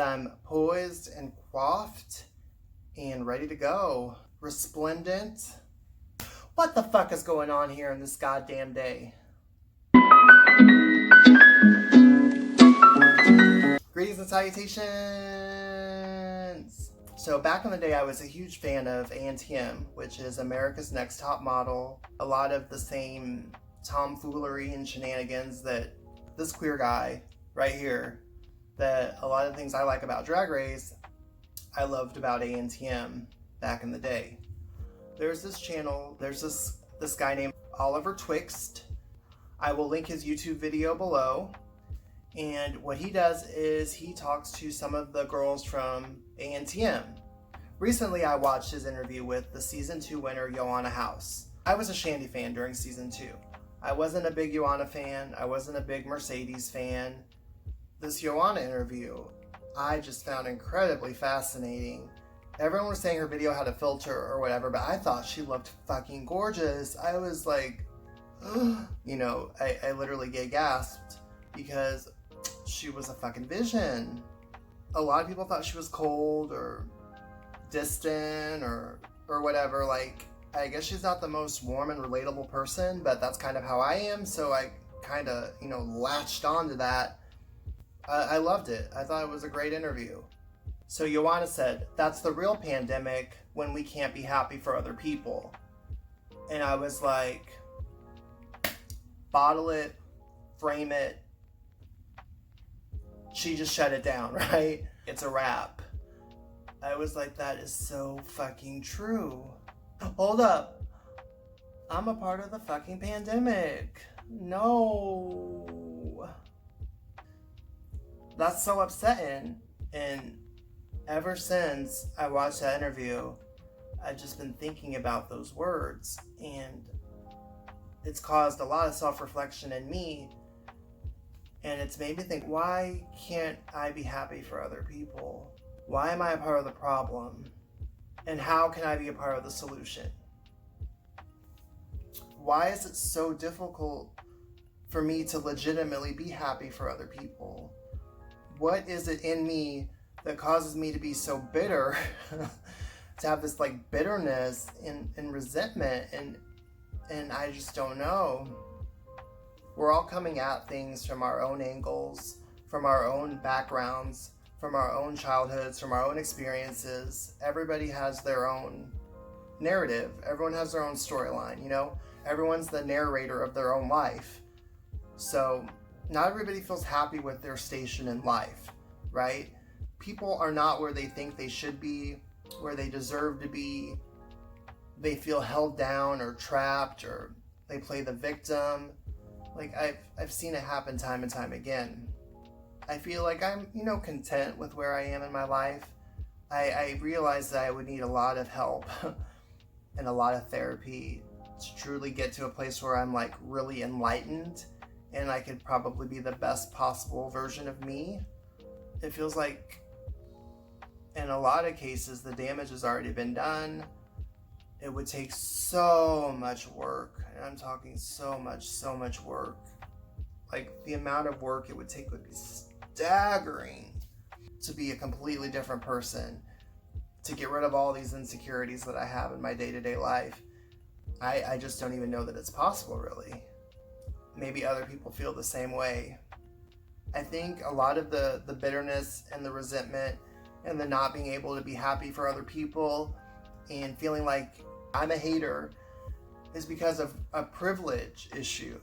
I'm poised and coiffed and ready to go. Resplendent. What the fuck is going on here in this goddamn day? Greetings and salutations! So back in the day, I was a huge fan of ANTM, which is America's Next Top Model. A lot of the same tomfoolery and shenanigans that this queer guy right here, that a lot of things I like about Drag Race, I loved about ANTM back in the day. There's this channel, there's this guy named Oliver Twixt. I will link his YouTube video below. And what he does is he talks to some of the girls from ANTM. Recently, I watched his interview with the season 2 winner, Yoanna House. I was a Shandy fan during season 2. I wasn't a big Yoanna fan. I wasn't a big Mercedes fan. This Yoanna interview, I just found incredibly fascinating. Everyone was saying her video had a filter or whatever, but I thought she looked fucking gorgeous. I was like, you know, I literally gasped because she was a fucking vision. A lot of people thought she was cold or distant or whatever. Like, I guess she's not the most warm and relatable person, but that's kind of how I am. So I kind of, you know, latched onto that. I loved it. I thought it was a great interview. So Yoanna said, that's the real pandemic, when we can't be happy for other people. And I was like, bottle it, frame it. She just shut it down, right? It's a wrap. I was like, that is so fucking true. Hold up. I'm a part of the fucking pandemic. No. That's so upsetting. And ever since I watched that interview, I've just been thinking about those words. And it's caused a lot of self-reflection in me. And it's made me think, why can't I be happy for other people? Why am I a part of the problem? And how can I be a part of the solution? Why is it so difficult for me to legitimately be happy for other people? What is it in me that causes me to be so bitter, to have this like bitterness and resentment, and I just don't know. We're all coming at things from our own angles, from our own backgrounds, from our own childhoods, from our own experiences. Everybody has their own narrative. Everyone has their own storyline, you know? Everyone's the narrator of their own life. So not everybody feels happy with their station in life, right? People are not where they think they should be, where they deserve to be. They feel held down or trapped, or they play the victim. Like, I've seen it happen time and time again. I feel like I'm, you know, content with where I am in my life. I realize that I would need a lot of help and a lot of therapy to truly get to a place where I'm like really enlightened and I could probably be the best possible version of me. It feels like in a lot of cases the damage has already been done. It would take so much work, and I'm talking so much work. Like, the amount of work it would take would be staggering to be a completely different person, to get rid of all these insecurities that I have in my day-to-day life. I just don't even know that it's possible, really. Maybe other people feel the same way. I think a lot of the bitterness and the resentment and the not being able to be happy for other people and feeling like I'm a hater is because of a privilege issue.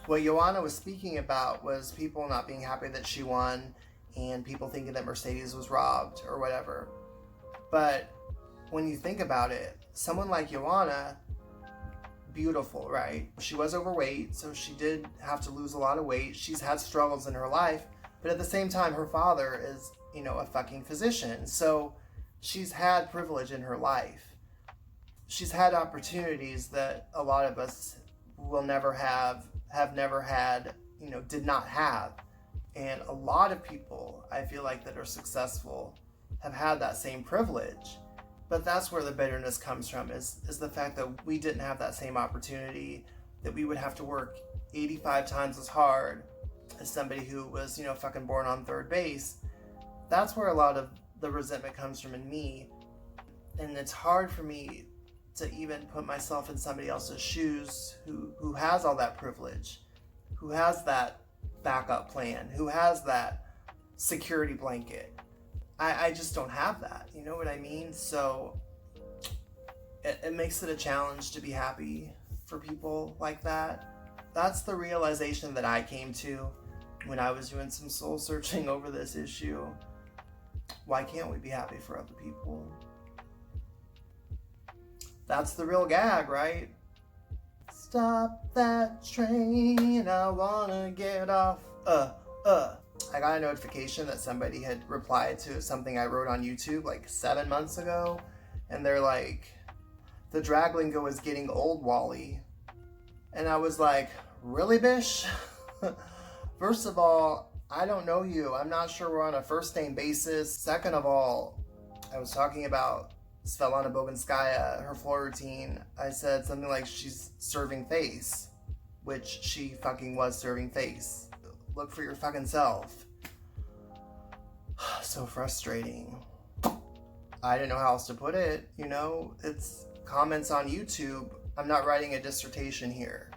What Yoanna was speaking about was people not being happy that she won and people thinking that Mercedes was robbed or whatever. But when you think about it, someone like Yoanna, beautiful, right? She was overweight, so she did have to lose a lot of weight. She's had struggles in her life, but at the same time, her father is, you know, a fucking physician. So she's had privilege in her life. She's had opportunities that a lot of us will never have never had, you know, did not have. And a lot of people, I feel like, that are successful have had that same privilege. But that's where the bitterness comes from, is the fact that we didn't have that same opportunity, that we would have to work 85 times as hard as somebody who was, you know, fucking born on third base. That's where a lot of the resentment comes from in me. And it's hard for me to even put myself in somebody else's shoes who has all that privilege, who has that backup plan, who has that security blanket. I just don't have that, you know what I mean? So it makes it a challenge to be happy for people like that. That's the realization that I came to when I was doing some soul searching over this issue. Why can't we be happy for other people? That's the real gag, right? Stop that train, I wanna get off. I got a notification that somebody had replied to something I wrote on YouTube like 7 months ago, and they're like, the drag lingo is getting old, Wally. And I was like, really, bish? First of all, I don't know you. I'm not sure we're on a first name basis. Second of all, I was talking about Svetlana Boguinskaia, her floor routine. I said something like she's serving face, which she fucking was serving face. Look for your fucking self. So frustrating. I didn't know how else to put it, you know? It's comments on YouTube. I'm not writing a dissertation here.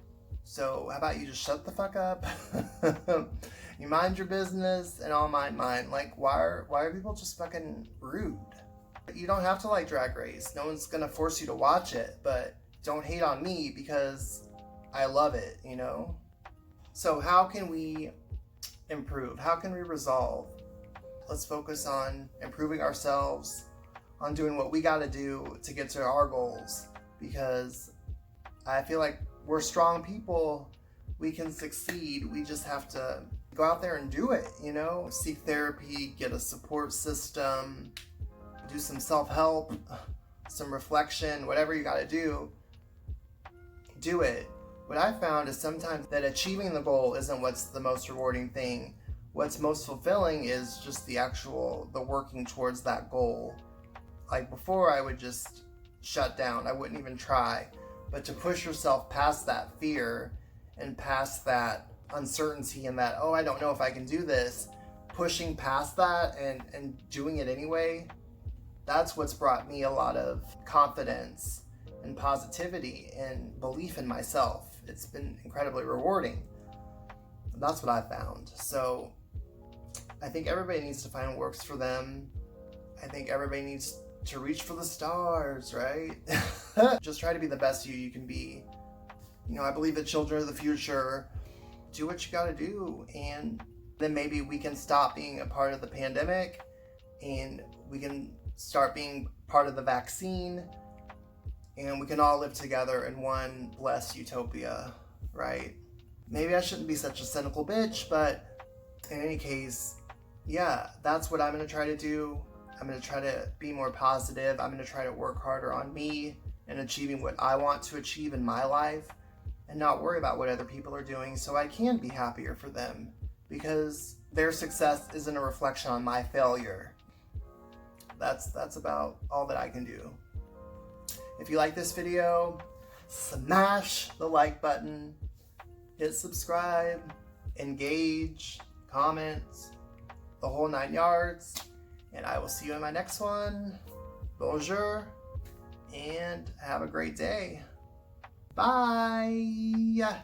So how about you just shut the fuck up? You mind your business and I'll mind mine. Like, why are people just fucking rude? You don't have to like Drag Race. No one's gonna force you to watch it, but don't hate on me because I love it, you know? So how can we improve? How can we resolve? Let's focus on improving ourselves, on doing what we gotta do to get to our goals, because I feel like we're strong people. We can succeed. We just have to go out there and do it, you know? Seek therapy, get a support system, do some self-help, some reflection, whatever you gotta do it. What I found is sometimes that achieving the goal isn't what's the most rewarding thing. What's most fulfilling is just the working towards that goal. Like before, I would just shut down. I wouldn't even try. But to push yourself past that fear and past that uncertainty and that, oh, I don't know if I can do this, pushing past that and doing it anyway, that's what's brought me a lot of confidence and positivity and belief in myself. It's been incredibly rewarding. That's what I found. So I think everybody needs to find what works for them. I think everybody needs to reach for the stars, right? Just try to be the best you can be. You know, I believe that children are the future. Do what you gotta do, and then maybe we can stop being a part of the pandemic and we can start being part of the vaccine, and we can all live together in one blessed utopia, right? Maybe I shouldn't be such a cynical bitch, but in any case, yeah, that's what I'm gonna try to do. I'm gonna try to be more positive. I'm gonna try to work harder on me and achieving what I want to achieve in my life and not worry about what other people are doing so I can be happier for them, because their success isn't a reflection on my failure. That's about all that I can do. If you like this video, smash the like button, hit subscribe, engage, comment, the whole 9 yards, and I will see you in my next one. Bonjour, and have a great day. Bye.